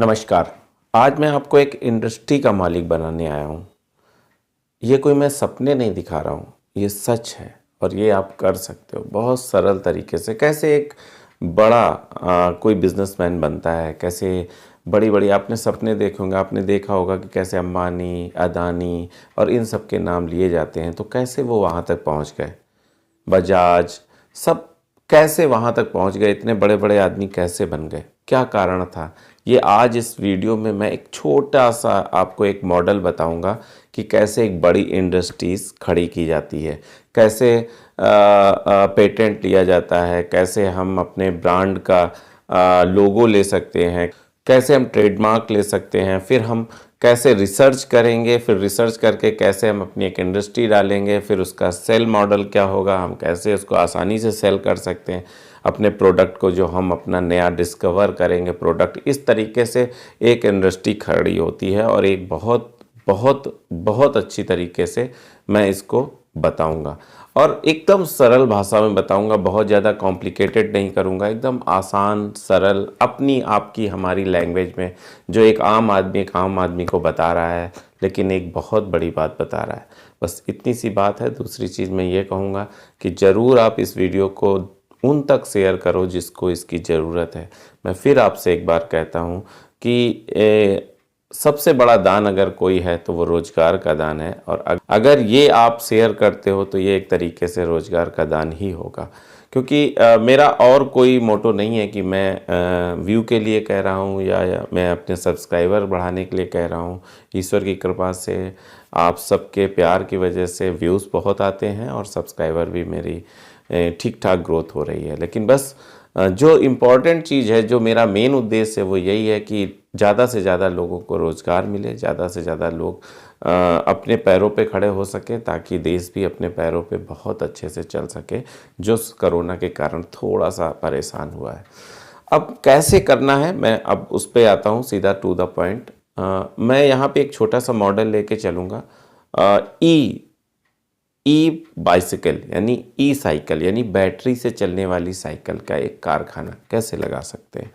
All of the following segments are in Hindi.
नमस्कार। आज मैं आपको एक इंडस्ट्री का मालिक बनाने आया हूँ। ये कोई मैं सपने नहीं दिखा रहा हूँ, ये सच है और ये आप कर सकते हो बहुत सरल तरीके से। कैसे एक बड़ा कोई बिजनेसमैन बनता है, कैसे बड़ी-बड़ी आपने सपने देखे होंगे, आपने देखा होगा कि कैसे अंबानी, अदानी और इन सब के नाम लिए जाते हैं, तो कैसे वो वहाँ तक पहुँच गए। बजाज, सब कैसे वहाँ तक पहुँच गए, इतने बड़े-बड़े आदमी कैसे बन गए, क्या कारण था? ये आज इस वीडियो में मैं एक छोटा-सा आपको एक मॉडल बताऊँगा कि कैसे एक बड़ी इंडस्ट्रीज़ खड़ी की जाती है, कैसे पेटेंट लिया जाता है, कैसे हम अपने ब्रांड का लोगो ले सकते हैं, कैसे हम ट्रेडमार्क ले सकते हैं, फिर हम कैसे रिसर्च करेंगे, फिर रिसर्च करके कैसे हम अपनी एक इंडस्ट्री डालेंगे, फिर उसका सेल मॉडल क्या होगा, हम कैसे उसको आसानी से सेल कर सकते हैं अपने प्रोडक्ट को, जो हम अपना नया डिस्कवर करेंगे प्रोडक्ट। इस तरीके से एक इंडस्ट्री खड़ी होती है और एक बहुत बहुत बहुत अच्छी तरीके से मैं इसको बताऊंगा और एकदम सरल भाषा में बताऊंगा, बहुत ज़्यादा कॉम्प्लिकेटेड नहीं करूंगा, एकदम आसान सरल अपनी आपकी हमारी लैंग्वेज में, जो एक आम आदमी को बता रहा है लेकिन एक बहुत बड़ी बात बता रहा है। बस इतनी सी बात है। दूसरी चीज़ मैं ये कहूँगा कि ज़रूर आप इस वीडियो को उन तक शेयर करो जिसको इसकी ज़रूरत है। मैं फिर आपसे एक बार कहता हूँ कि सबसे बड़ा दान अगर कोई है तो वो रोज़गार का दान है, और अगर ये आप शेयर करते हो तो ये एक तरीके से रोज़गार का दान ही होगा। क्योंकि मेरा और कोई मोटो नहीं है कि मैं व्यू के लिए कह रहा हूँ या मैं अपने सब्सक्राइबर बढ़ाने के लिए कह रहा हूँ। ईश्वर की कृपा से, आप सबके प्यार की वजह से व्यूज़ बहुत आते हैं और सब्सक्राइबर भी मेरी ठीक ठाक ग्रोथ हो रही है। लेकिन बस जो इम्पॉर्टेंट चीज़ है, जो मेरा मेन उद्देश्य है, वो यही है कि ज़्यादा से ज़्यादा लोगों को रोज़गार मिले, ज़्यादा से ज़्यादा लोग अपने पैरों पे खड़े हो सके, ताकि देश भी अपने पैरों पे बहुत अच्छे से चल सके, जो कोरोना के कारण थोड़ा सा परेशान हुआ है। अब कैसे करना है, मैं अब उस पे आता हूँ सीधा टू द पॉइंट। मैं यहाँ पे एक छोटा सा मॉडल लेके चलूँगा। ई बाइसिकल यानी ई साइकिल यानी बैटरी से चलने वाली साइकिल का एक कारखाना कैसे लगा सकते हैं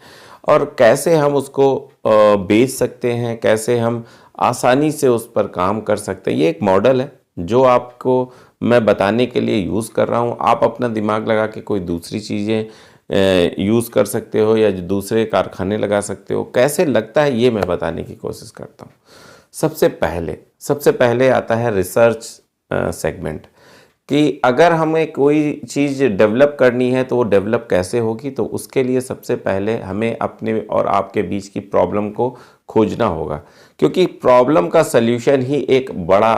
और कैसे हम उसको बेच सकते हैं, कैसे हम आसानी से उस पर काम कर सकते हैं। ये एक मॉडल है जो आपको मैं बताने के लिए यूज़ कर रहा हूँ। आप अपना दिमाग लगा के कोई दूसरी चीज़ें यूज़ कर सकते हो या दूसरे कारखाने लगा सकते हो। कैसे लगता है ये मैं बताने की कोशिश करता हूँ। सबसे पहले आता है रिसर्च सेगमेंट, कि अगर हमें कोई चीज़ डेवलप करनी है तो वो डेवलप कैसे होगी। तो उसके लिए सबसे पहले हमें अपने और आपके बीच की प्रॉब्लम को खोजना होगा, क्योंकि प्रॉब्लम का सल्यूशन ही एक बड़ा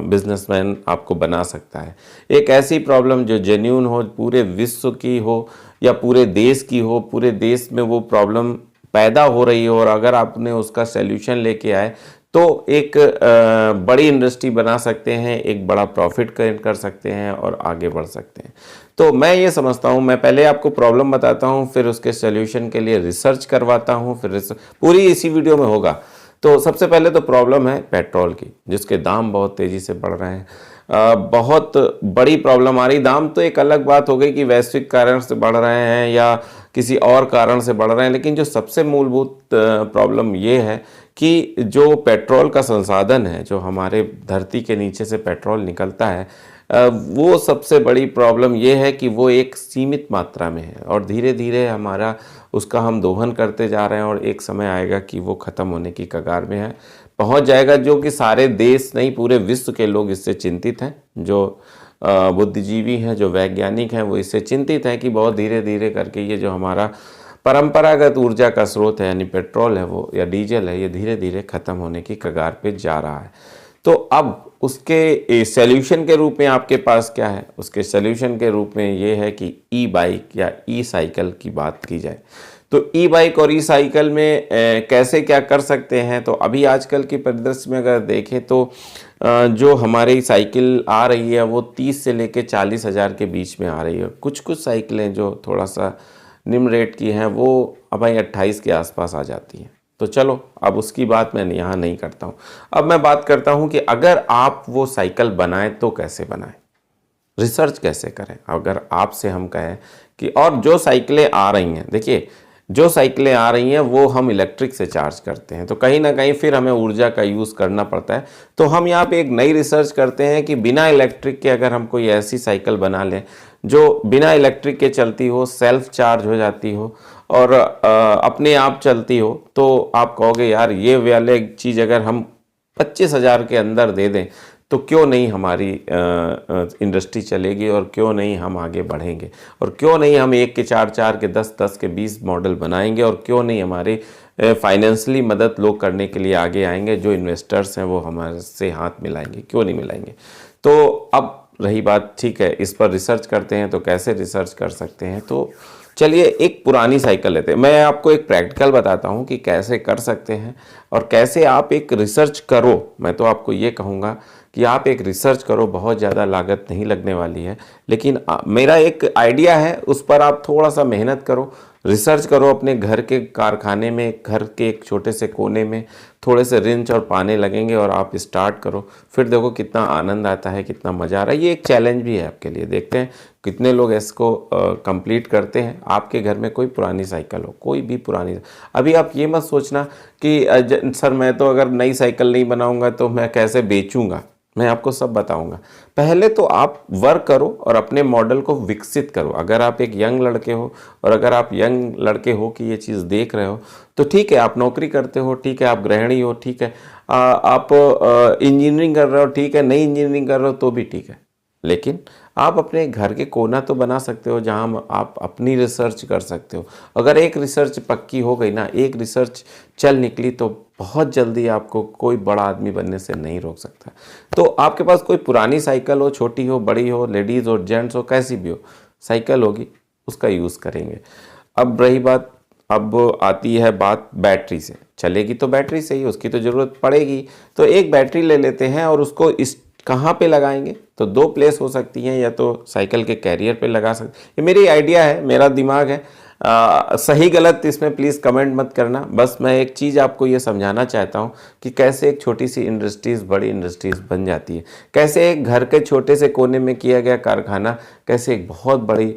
बिजनेसमैन आपको बना सकता है। एक ऐसी प्रॉब्लम जो जेन्युइन हो, पूरे विश्व की हो या पूरे देश की हो, पूरे देश में वो प्रॉब्लम पैदा हो रही हो और अगर आपने उसका सल्यूशन लेके आए तो एक बड़ी इंडस्ट्री बना सकते हैं, एक बड़ा प्रॉफिट कर सकते हैं और आगे बढ़ सकते हैं। तो मैं ये समझता हूँ, मैं पहले आपको प्रॉब्लम बताता हूँ, फिर उसके सॉल्यूशन के लिए रिसर्च करवाता हूँ, फिर पूरी इसी वीडियो में होगा। तो सबसे पहले तो प्रॉब्लम है पेट्रोल की, जिसके दाम बहुत तेज़ी से बढ़ रहे हैं। बहुत बड़ी प्रॉब्लम आ रही। दाम तो एक अलग बात हो गई कि वैश्विक कारण से बढ़ रहे हैं या किसी और कारण से बढ़ रहे हैं, लेकिन जो सबसे मूलभूत प्रॉब्लम ये है कि जो पेट्रोल का संसाधन है, जो हमारे धरती के नीचे से पेट्रोल निकलता है, वो सबसे बड़ी प्रॉब्लम ये है कि वो एक सीमित मात्रा में है और धीरे धीरे हमारा उसका हम दोहन करते जा रहे हैं और एक समय आएगा कि वो ख़त्म होने की कगार में है, पहुंच जाएगा। जो कि सारे देश नहीं, पूरे विश्व के लोग इससे चिंतित हैं। जो बुद्धिजीवी हैं, जो वैज्ञानिक हैं, वो इससे चिंतित हैं कि बहुत धीरे धीरे करके ये जो हमारा परंपरागत ऊर्जा का स्रोत है, यानी पेट्रोल है वो या डीजल है, ये धीरे धीरे ख़त्म होने की कगार पे जा रहा है। तो अब उसके सॉल्यूशन के रूप में आपके पास क्या है? उसके सॉल्यूशन के रूप में ये है कि ई बाइक या ई साइकिल की बात की जाए। तो ई बाइक और ई साइकिल में कैसे क्या कर सकते हैं? तो अभी आजकल के परिदृश्य में अगर देखें तो जो हमारी साइकिल आ रही है वो 30 से लेके 40 हज़ार के बीच में आ रही है। कुछ साइकिलें जो थोड़ा सा निम्न रेट की हैं वो अब 28 के आसपास आ जाती हैं। तो चलो, अब उसकी बात मैं यहाँ नहीं करता हूँ। अब मैं बात करता हूँ कि अगर आप वो साइकिल बनाएं तो कैसे बनाएं, रिसर्च कैसे करें। अगर आपसे हम कहें कि और जो साइकिलें आ रही हैं, देखिए जो साइकिलें आ रही हैं वो हम इलेक्ट्रिक से चार्ज करते हैं, तो कहीं ना कहीं फिर हमें ऊर्जा का यूज़ करना पड़ता है। तो हम यहाँ पे एक नई रिसर्च करते हैं कि बिना इलेक्ट्रिक के अगर हम कोई ऐसी साइकिल बना लें जो बिना इलेक्ट्रिक के चलती हो, सेल्फ चार्ज हो जाती हो और अपने आप चलती हो, तो आप कहोगे यार ये वाले चीज़ अगर हम 25,000 के अंदर दे दें तो क्यों नहीं हमारी इंडस्ट्री चलेगी और क्यों नहीं हम आगे बढ़ेंगे, और क्यों नहीं हम 1 के 4, 4 के 10, 10 के 20 मॉडल बनाएंगे, और क्यों नहीं हमारे फाइनेंशियली मदद लोग करने के लिए आगे आएंगे, जो इन्वेस्टर्स हैं वो हमारे से हाथ मिलाएंगे, क्यों नहीं मिलाएंगे। तो अब रही बात, ठीक है इस पर रिसर्च करते हैं, तो कैसे रिसर्च कर सकते हैं, तो चलिए एक पुरानी साइकिल लेते हैं। मैं आपको एक प्रैक्टिकल बताता हूँ कि कैसे कर सकते हैं और कैसे आप एक रिसर्च करो। मैं तो आपको ये कहूँगा कि आप एक रिसर्च करो, बहुत ज़्यादा लागत नहीं लगने वाली है, लेकिन मेरा एक आइडिया है, उस पर आप थोड़ा सा मेहनत करो, रिसर्च करो अपने घर के कारखाने में, घर के एक छोटे से कोने में थोड़े से रिंच और पाने लगेंगे और आप स्टार्ट करो, फिर देखो कितना आनंद आता है, कितना मज़ा आ रहा है। ये एक चैलेंज भी है आपके लिए, देखते हैं कितने लोग इसको कंप्लीट करते हैं। आपके घर में कोई पुरानी साइकिल हो, कोई भी पुरानी, अभी आप ये मत सोचना कि सर मैं तो अगर नई साइकिल नहीं बनाऊंगा तो मैं कैसे बेचूंगा। मैं आपको सब बताऊंगा। पहले तो आप वर्क करो और अपने मॉडल को विकसित करो। अगर आप एक यंग लड़के हो और अगर आप यंग लड़के हो कि ये चीज़ देख रहे हो, तो ठीक है आप नौकरी करते हो, ठीक है आप गृहिणी हो, ठीक है आप इंजीनियरिंग कर रहे हो, ठीक है नहीं इंजीनियरिंग कर रहे हो तो भी ठीक है, लेकिन आप अपने घर के कोना तो बना सकते हो जहां आप अपनी रिसर्च कर सकते हो। अगर एक रिसर्च पक्की हो गई ना, एक रिसर्च चल निकली, तो बहुत जल्दी आपको कोई बड़ा आदमी बनने से नहीं रोक सकता। तो आपके पास कोई पुरानी साइकिल हो, छोटी हो, बड़ी हो, लेडीज़ हो, जेंट्स हो, कैसी भी हो साइकिल होगी, उसका यूज़ करेंगे। अब रही बात, अब आती है बात बैटरी से चलेगी, तो बैटरी से ही उसकी तो ज़रूरत पड़ेगी। तो एक बैटरी ले लेते हैं और उसको इस कहाँ पे लगाएंगे, तो 2 प्लेस हो सकती हैं, या तो साइकिल के कैरियर पे लगा सकते, ये मेरी आइडिया है, मेरा दिमाग है, सही गलत इसमें प्लीज़ कमेंट मत करना। बस मैं एक चीज़ आपको ये समझाना चाहता हूँ कि कैसे एक छोटी सी इंडस्ट्रीज़ बड़ी इंडस्ट्रीज़ बन जाती है, कैसे एक घर के छोटे से कोने में किया गया कारखाना कैसे एक बहुत बड़ी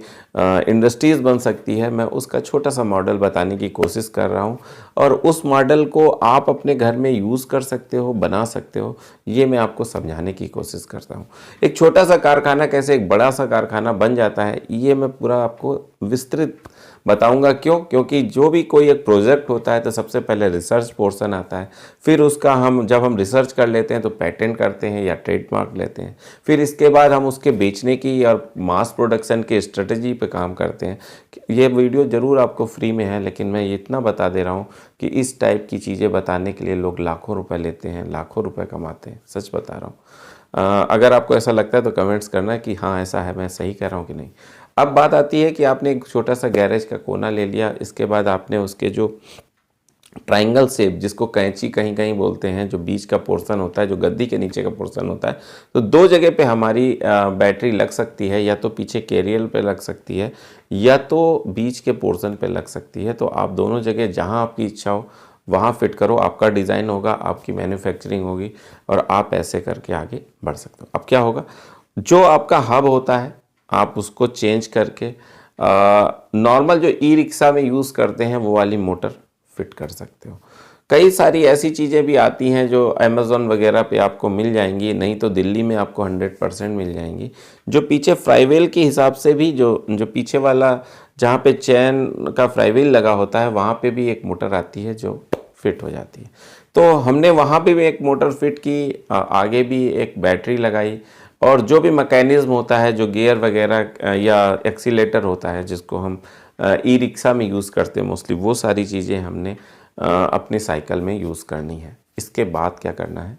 इंडस्ट्रीज़ बन सकती है। मैं उसका छोटा सा मॉडल बताने की कोशिश कर रहा हूँ और उस मॉडल को आप अपने घर में यूज़ कर सकते हो, बना सकते हो, ये मैं आपको समझाने की कोशिश करता हूँ। एक छोटा सा कारखाना कैसे एक बड़ा सा कारखाना बन जाता है, ये मैं पूरा आपको विस्तृत बताऊंगा। क्यों? क्योंकि जो भी कोई एक प्रोजेक्ट होता है तो सबसे पहले रिसर्च पोर्शन आता है, फिर उसका जब हम रिसर्च कर लेते हैं तो पेटेंट करते हैं या ट्रेडमार्क लेते हैं, फिर इसके बाद हम उसके बेचने की और मास प्रोडक्शन की स्ट्रेटजी पे काम करते हैं। ये वीडियो ज़रूर आपको फ्री में है, लेकिन मैं इतना बता दे रहा हूँ कि इस टाइप की चीज़ें बताने के लिए लोग लाखों रुपए लेते हैं, लाखों रुपए कमाते हैं, सच बता रहा हूँ। अगर आपको ऐसा लगता है तो कमेंट्स करना कि हाँ ऐसा है, मैं सही कह रहा हूँ कि नहीं। अब बात आती है कि आपने एक छोटा सा गैरेज का कोना ले लिया, इसके बाद आपने उसके जो ट्रायंगल शेप, जिसको कैंची कहीं कहीं बोलते हैं, जो बीच का पोर्शन होता है, जो गद्दी के नीचे का पोर्शन होता है, तो 2 जगह पे हमारी बैटरी लग सकती है, या तो पीछे कैरियर पे लग सकती है या तो बीच के पोर्शन पे लग सकती है। तो आप दोनों जगह जहां आपकी इच्छा हो वहाँ फिट करो, आपका डिज़ाइन होगा, आपकी मैन्युफैक्चरिंग होगी और आप ऐसे करके आगे बढ़ सकते हो। अब क्या होगा, जो आपका हब होता है आप उसको चेंज करके नॉर्मल जो ई रिक्शा में यूज़ करते हैं वो वाली मोटर फिट कर सकते हो। कई सारी ऐसी चीज़ें भी आती हैं जो अमेज़ॉन वगैरह पे आपको मिल जाएंगी, नहीं तो दिल्ली में आपको 100% मिल जाएंगी, जो पीछे फ्राईवेल के हिसाब से भी जो पीछे वाला जहाँ पे चैन का फ्राईवेल लगा होता है वहाँ पे भी एक मोटर आती है जो फिट हो जाती है। तो हमने वहाँ पे भी एक मोटर फिट की, आगे भी एक बैटरी लगाई और जो भी मैकेनिज़्म होता है, जो गियर वगैरह या एक्सीलेटर होता है जिसको हम ई रिक्शा में यूज़ करते हैं मोस्टली, वो सारी चीज़ें हमने अपने साइकिल में यूज़ करनी है। इसके बाद क्या करना है,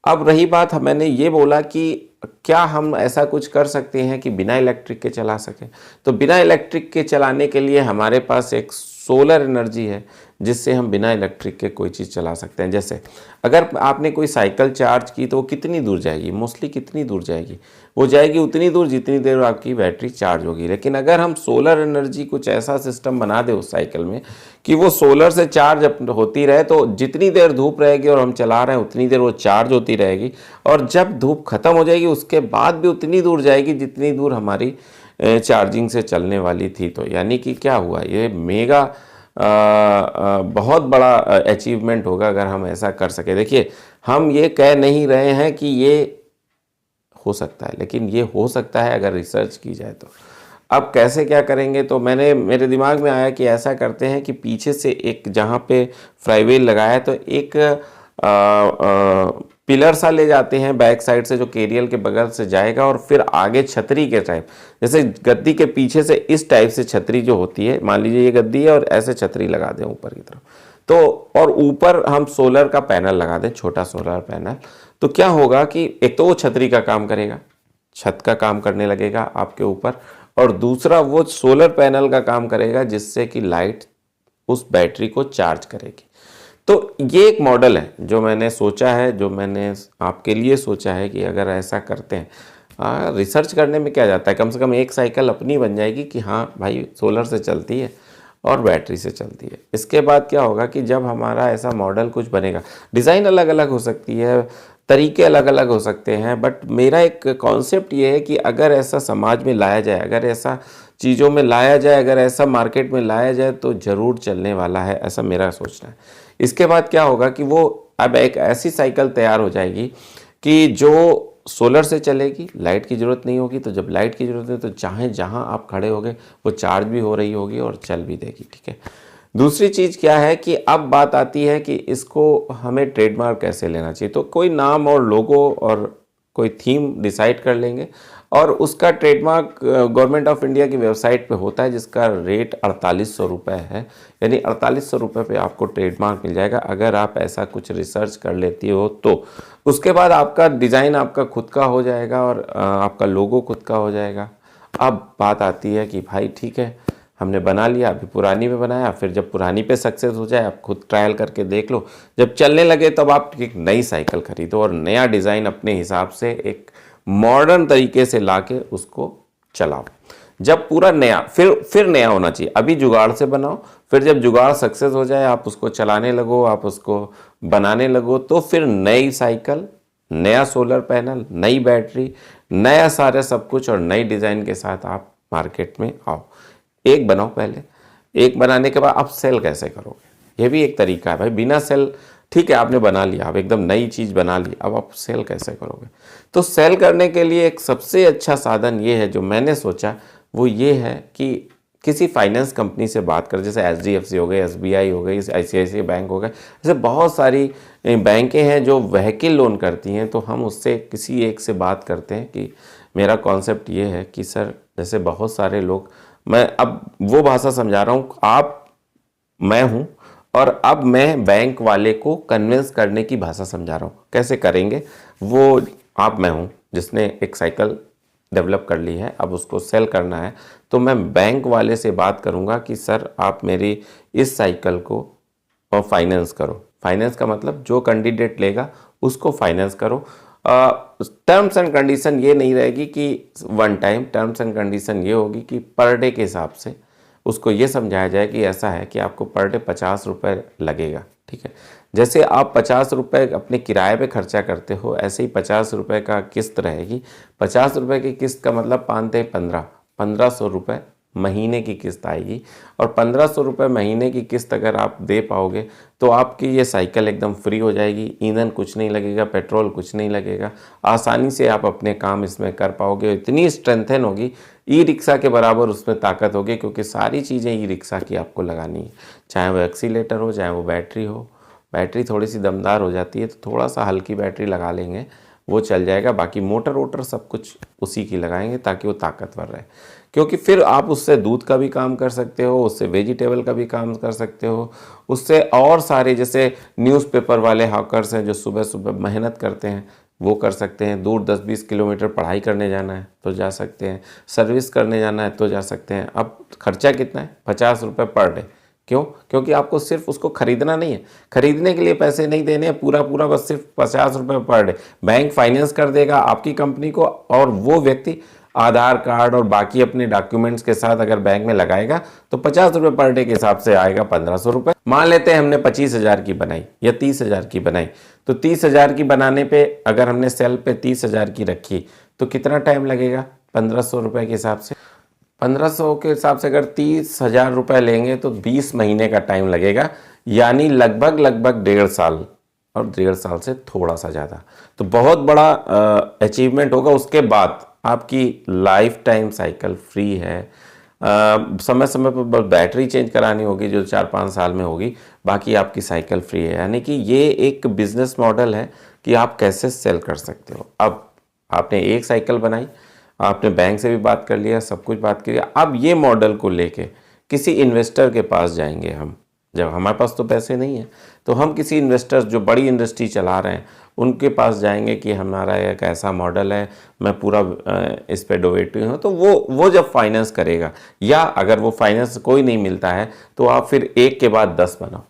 अब रही बात, मैंने ये बोला कि क्या हम ऐसा कुछ कर सकते हैं कि बिना इलेक्ट्रिक के चला सकें। तो बिना इलेक्ट्रिक के चलाने के लिए हमारे पास एक सोलर एनर्जी है जिससे हम बिना इलेक्ट्रिक के कोई चीज़ चला सकते हैं। जैसे अगर आपने कोई साइकिल चार्ज की तो वो कितनी दूर जाएगी, मोस्टली कितनी दूर जाएगी, वो जाएगी उतनी दूर जितनी देर आपकी बैटरी चार्ज होगी। लेकिन अगर हम सोलर एनर्जी कुछ ऐसा सिस्टम बना दें उस साइकिल में कि वो सोलर से चार्ज होती रहे, तो जितनी देर धूप रहेगी और हम चला रहे हैं उतनी देर वो चार्ज होती रहेगी, और जब धूप खत्म हो जाएगी उसके बाद भी उतनी दूर जाएगी जितनी दूर हमारी चार्जिंग से चलने वाली थी। तो यानी कि क्या हुआ, ये मेगा बहुत बड़ा अचीवमेंट होगा अगर हम ऐसा कर सके। देखिए, हम ये कह नहीं रहे हैं कि ये हो सकता है, लेकिन ये हो सकता है अगर रिसर्च की जाए तो। अब कैसे क्या करेंगे, तो मेरे दिमाग में आया कि ऐसा करते हैं कि पीछे से एक जहाँ पे फ्लाईव्हील लगाया है तो एक पिलर सा ले जाते हैं बैक साइड से जो केरियल के बगल से जाएगा, और फिर आगे छतरी के टाइप, जैसे गद्दी के पीछे से इस टाइप से छतरी जो होती है, मान लीजिए ये गद्दी है और ऐसे छतरी लगा दें ऊपर की तरफ, तो और ऊपर हम सोलर का पैनल लगा दें, छोटा सोलर पैनल। तो क्या होगा कि एक तो वो छतरी का काम करेगा, छत का काम करने लगेगा आपके ऊपर, और दूसरा वो सोलर पैनल का काम करेगा जिससे कि लाइट उस बैटरी को चार्ज करेगी। तो ये एक मॉडल है जो मैंने सोचा है, जो मैंने आपके लिए सोचा है कि अगर ऐसा करते हैं, रिसर्च करने में क्या जाता है, कम से कम एक साइकिल अपनी बन जाएगी कि हाँ भाई सोलर से चलती है और बैटरी से चलती है। इसके बाद क्या होगा कि जब हमारा ऐसा मॉडल कुछ बनेगा, डिज़ाइन अलग अलग हो सकती है, तरीके अलग अलग हो सकते हैं, बट मेरा एक कॉन्सेप्ट ये है कि अगर ऐसा समाज में लाया जाए, अगर ऐसा चीज़ों में लाया जाए, अगर ऐसा मार्केट में लाया जाए तो ज़रूर चलने वाला है, ऐसा मेरा सोचना है। इसके बाद क्या होगा कि वो अब एक ऐसी साइकिल तैयार हो जाएगी कि जो सोलर से चलेगी, लाइट की ज़रूरत नहीं होगी, तो जब लाइट की ज़रूरत है तो चाहे जहाँ आप खड़े होगे वो चार्ज भी हो रही होगी और चल भी देगी, ठीक है। दूसरी चीज़ क्या है कि अब बात आती है कि इसको हमें ट्रेडमार्क कैसे लेना चाहिए, तो कोई नाम और लोगो और कोई थीम डिसाइड कर लेंगे, और उसका ट्रेडमार्क गवर्नमेंट ऑफ इंडिया की वेबसाइट पे होता है जिसका रेट 4800 रुपये है, यानी 4800 रुपये पे आपको ट्रेडमार्क मिल जाएगा अगर आप ऐसा कुछ रिसर्च कर लेती हो तो। उसके बाद आपका डिज़ाइन आपका खुद का हो जाएगा और आपका लोगो खुद का हो जाएगा। अब बात आती है कि भाई ठीक है, हमने बना लिया, अभी पुरानी में बनाया, फिर जब पुरानी पे सक्सेस हो जाए आप खुद ट्रायल करके देख लो, जब चलने लगे तब आप एक नई साइकिल खरीदो और नया डिज़ाइन अपने हिसाब से एक मॉडर्न तरीके से लाके उसको चलाओ। जब पूरा नया, फिर नया होना चाहिए, अभी जुगाड़ से बनाओ, फिर जब जुगाड़ सक्सेस हो जाए आप उसको चलाने लगो, आप उसको बनाने लगो, तो फिर नई साइकिल, नया सोलर पैनल, नई बैटरी, नया सारा सब कुछ और नई डिज़ाइन के साथ आप मार्केट में आओ। एक बनाओ पहले, एक बनाने के बाद आप सेल कैसे करोगे, ये भी एक तरीका है भाई। बिना सेल, ठीक है आपने बना लिया, अब एकदम नई चीज़ बना ली, अब आप सेल कैसे करोगे। तो सेल करने के लिए एक सबसे अच्छा साधन ये है जो मैंने सोचा, वो ये है कि किसी फाइनेंस कंपनी से बात कर, जैसे HDFC हो गए, SBI हो गई, ICICI बैंक हो गए, ऐसे बहुत सारी बैंकें हैं जो व्हीकल लोन करती हैं। तो हम उससे किसी एक से बात करते हैं कि मेरा कॉन्सेप्ट ये है कि सर, जैसे बहुत सारे लोग, मैं अब वो भाषा समझा रहा हूँ, आप, मैं हूँ, और अब मैं बैंक वाले को कन्विंस करने की भाषा समझा रहा हूँ। कैसे करेंगे वो, आप, मैं हूँ जिसने एक साइकिल डेवलप कर ली है, अब उसको सेल करना है, तो मैं बैंक वाले से बात करूँगा कि सर आप मेरी इस साइकिल को फाइनेंस करो। फाइनेंस का मतलब जो कैंडिडेट लेगा उसको फाइनेंस करो। टर्म्स एंड कंडीशन ये नहीं रहेगी कि one time, terms and condition ये होगी कि पर डे के हिसाब से उसको ये समझाया जाए कि ऐसा है कि आपको पर डे 50 रुपये लगेगा, ठीक है। जैसे आप 50 रुपये अपने किराए पे खर्चा करते हो, ऐसे ही 50 रुपये का किस्त रहेगी। 50 रुपये की किस्त का मतलब 1500 रुपये महीने की किस्त आएगी, और 1500 रुपये महीने की किस्त अगर आप दे पाओगे तो आपकी ये साइकिल एकदम फ्री हो जाएगी। ईंधन कुछ नहीं लगेगा, पेट्रोल कुछ नहीं लगेगा, आसानी से आप अपने काम इसमें कर पाओगे। इतनी स्ट्रेंथन होगी, ई रिक्शा के बराबर उसमें ताकत होगी, क्योंकि सारी चीज़ें ई रिक्शा की आपको लगानी है, चाहे वो एक्सीलेटर हो, चाहे वो बैटरी हो। बैटरी थोड़ी सी दमदार हो जाती है तो थोड़ा सा हल्की बैटरी लगा लेंगे, वो चल जाएगा। बाकी मोटर वोटर सब कुछ उसी की लगाएंगे ताकि वो ताकतवर रहे, क्योंकि फिर आप उससे दूध का भी काम कर सकते हो, उससे वेजिटेबल का भी काम कर सकते हो, उससे और सारे, जैसे न्यूज़पेपर वाले हॉकर्स हैं जो सुबह सुबह मेहनत करते हैं, वो कर सकते हैं। दूर 10-20 किलोमीटर पढ़ाई करने जाना है तो जा सकते हैं, सर्विस करने जाना है तो जा सकते हैं। अब खर्चा कितना है, 50 रुपये पर डे। क्यों? क्योंकि आपको सिर्फ उसको खरीदना नहीं है, खरीदने के लिए पैसे नहीं देने हैं, पूरा पूरा बस सिर्फ 50 रुपये पर डे बैंक फाइनेंस कर देगा आपकी कंपनी को, और वो व्यक्ति आधार कार्ड और बाकी अपने डॉक्यूमेंट्स के साथ अगर बैंक में लगाएगा तो 50 रुपये पर डे के हिसाब से आएगा 1500 रुपये। मान लेते हैं हमने 25,000 की बनाई या 30,000 की बनाई, तो 30,000 की बनाने पे अगर हमने सेल पे 30,000 की रखी तो कितना टाइम लगेगा 1500 रुपये के हिसाब से, 1500 के हिसाब से अगर 30,000 रुपये लेंगे तो 20 महीने का टाइम लगेगा, यानी लगभग लगभग 1.5 साल, और 1.5 साल से थोड़ा सा ज़्यादा। तो बहुत बड़ा अचीवमेंट होगा। उसके बाद आपकी लाइफ टाइम साइकिल फ्री है। समय समय पर बस बैटरी चेंज करानी होगी जो 4-5 साल में होगी, बाकी आपकी साइकिल फ्री है। यानी कि ये एक बिजनेस मॉडल है कि आप कैसे सेल कर सकते हो। अब आपने एक साइकिल बनाई, आपने बैंक से भी बात कर लिया, सब कुछ बात कर लिया। अब ये मॉडल को लेके किसी इन्वेस्टर के पास जाएंगे हम। जब हमारे पास तो पैसे नहीं है तो हम किसी इन्वेस्टर जो बड़ी इंडस्ट्री चला रहे हैं उनके पास जाएंगे कि हमारा एक ऐसा मॉडल है, मैं पूरा इस पे डोवेटिव हूँ। तो वो जब फाइनेंस करेगा, या अगर वो फाइनेंस कोई नहीं मिलता है तो आप फिर एक के बाद 10 बनाओ।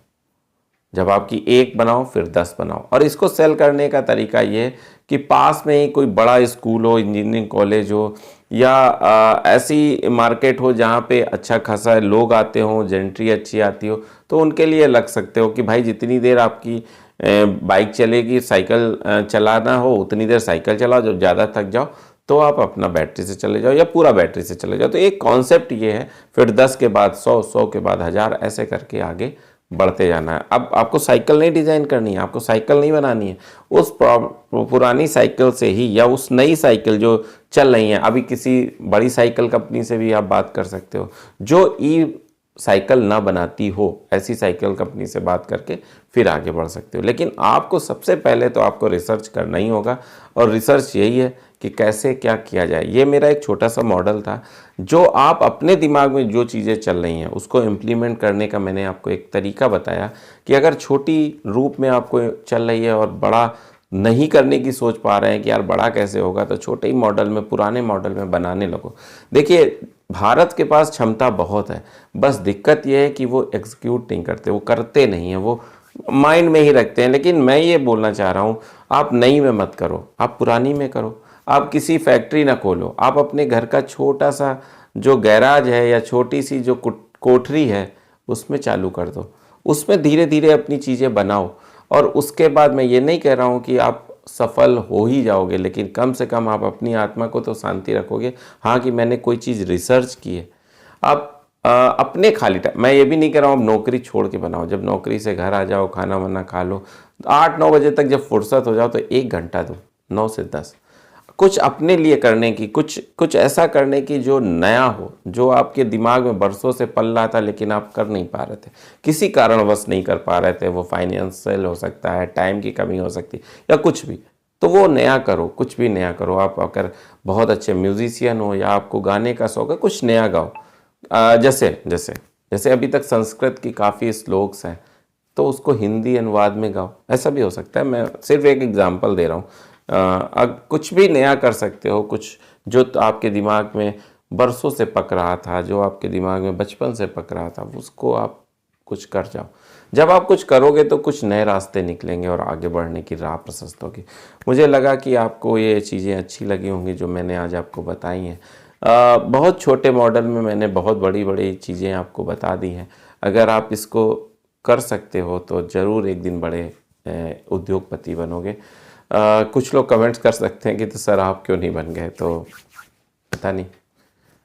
जब आपकी एक बनाओ फिर 10 बनाओ। और इसको सेल करने का तरीका ये है कि पास में ही कोई बड़ा स्कूल हो, इंजीनियरिंग कॉलेज हो, या ऐसी मार्केट हो जहाँ पे अच्छा खासा लोग आते हों, जेंट्री अच्छी आती हो, तो उनके लिए लग सकते हो कि भाई जितनी देर आपकी बाइक चलेगी, साइकिल चलाना हो उतनी देर साइकिल चलाओ, जब ज़्यादा थक जाओ तो आप अपना बैटरी से चले जाओ या पूरा बैटरी से चले जाओ। तो एक कॉन्सेप्ट ये है। फिर 10 के बाद 100, 100 के बाद 1000, ऐसे करके आगे बढ़ते जाना है। अब आपको साइकिल नहीं डिज़ाइन करनी है, आपको साइकिल नहीं बनानी है। उस पुरानी साइकिल से ही, या उस नई साइकिल जो चल रही है अभी, किसी बड़ी साइकिल कंपनी से भी आप बात कर सकते हो जो ई साइकिल ना बनाती हो, ऐसी साइकिल कंपनी से बात करके फिर आगे बढ़ सकते हो। लेकिन आपको सबसे पहले तो आपको रिसर्च करना ही होगा, और रिसर्च यही है कि कैसे क्या किया जाए। ये मेरा एक छोटा सा मॉडल था जो आप अपने दिमाग में जो चीज़ें चल रही हैं उसको इम्प्लीमेंट करने का मैंने आपको एक तरीका बताया कि अगर छोटी रूप में आपको चल रही है और बड़ा नहीं करने की सोच पा रहे हैं कि यार बड़ा कैसे होगा, तो छोटे ही मॉडल में, पुराने मॉडल में बनाने लगो। देखिए, भारत के पास क्षमता बहुत है, बस दिक्कत यह है कि वो एग्जीक्यूट नहीं करते, वो करते नहीं हैं, वो माइंड में ही रखते हैं। लेकिन मैं ये बोलना चाह रहा हूँ, आप नई में मत करो, आप पुरानी में करो। आप किसी फैक्ट्री ना खोलो, आप अपने घर का छोटा सा जो गैराज है या छोटी सी जो कोठरी है उसमें चालू कर दो, उसमें धीरे धीरे अपनी चीज़ें बनाओ। और उसके बाद मैं ये नहीं कह रहा हूँ कि आप सफल हो ही जाओगे, लेकिन कम से कम आप अपनी आत्मा को तो शांति रखोगे, हाँ, कि मैंने कोई चीज़ रिसर्च की है। आप अपने खाली टाइम, मैं ये भी नहीं कह रहा हूँ आप नौकरी छोड़ के बनाओ। जब नौकरी से घर आ जाओ, खाना वाना खा लो, 8-9 बजे तक जब फुर्सत हो जाओ तो 1 घंटा दो, 9 से 10 कुछ अपने लिए करने की, कुछ ऐसा करने की जो नया हो, जो आपके दिमाग में बरसों से पल रहा था लेकिन आप कर नहीं पा रहे थे, किसी कारणवश नहीं कर पा रहे थे। वो फाइनेंशियल हो सकता है, टाइम की कमी हो सकती है, या कुछ भी। तो वो नया करो, कुछ भी नया करो। आप अगर बहुत अच्छे म्यूजिशियन हो या आपको गाने का शौक है, कुछ नया गाओ। जैसे जैसे जैसे अभी तक संस्कृत की काफ़ी श्लोक्स हैं, तो उसको हिंदी अनुवाद में गाओ, ऐसा भी हो सकता है। मैं सिर्फ एक एग्जांपल दे रहा हूँ। कुछ भी नया कर सकते हो, कुछ जो तो आपके दिमाग में बरसों से पक रहा था, जो आपके दिमाग में बचपन से पक रहा था, उसको आप कुछ कर जाओ। जब आप कुछ करोगे तो कुछ नए रास्ते निकलेंगे और आगे बढ़ने की राह प्रशस्त होगी। मुझे लगा कि आपको ये चीज़ें अच्छी लगी होंगी जो मैंने आज आपको बताई हैं। बहुत छोटे मॉडल में मैंने बहुत बड़ी बड़ी चीज़ें आपको बता दी हैं। अगर आप इसको कर सकते हो तो ज़रूर एक दिन बड़े उद्योगपति बनोगे। कुछ लोग कमेंट्स कर सकते हैं कि तो सर आप क्यों नहीं बन गए, तो पता नहीं,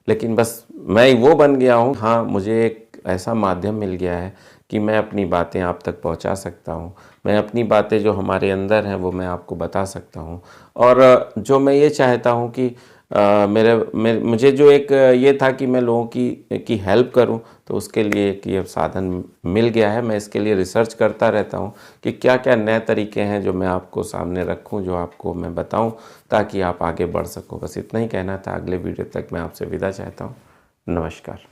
लेकिन बस मैं वो बन गया हूँ। हाँ, मुझे एक ऐसा माध्यम मिल गया है कि मैं अपनी बातें आप तक पहुँचा सकता हूँ। मैं अपनी बातें जो हमारे अंदर हैं वो मैं आपको बता सकता हूँ। और जो मैं ये चाहता हूँ कि मुझे जो एक ये था कि मैं लोगों की हेल्प करूं, तो उसके लिए एक ये साधन मिल गया है। मैं इसके लिए रिसर्च करता रहता हूं कि क्या क्या नए तरीके हैं जो मैं आपको सामने रखूं, जो आपको मैं बताऊं, ताकि आप आगे बढ़ सको। बस इतना ही कहना था। अगले वीडियो तक मैं आपसे विदा चाहता हूं। नमस्कार।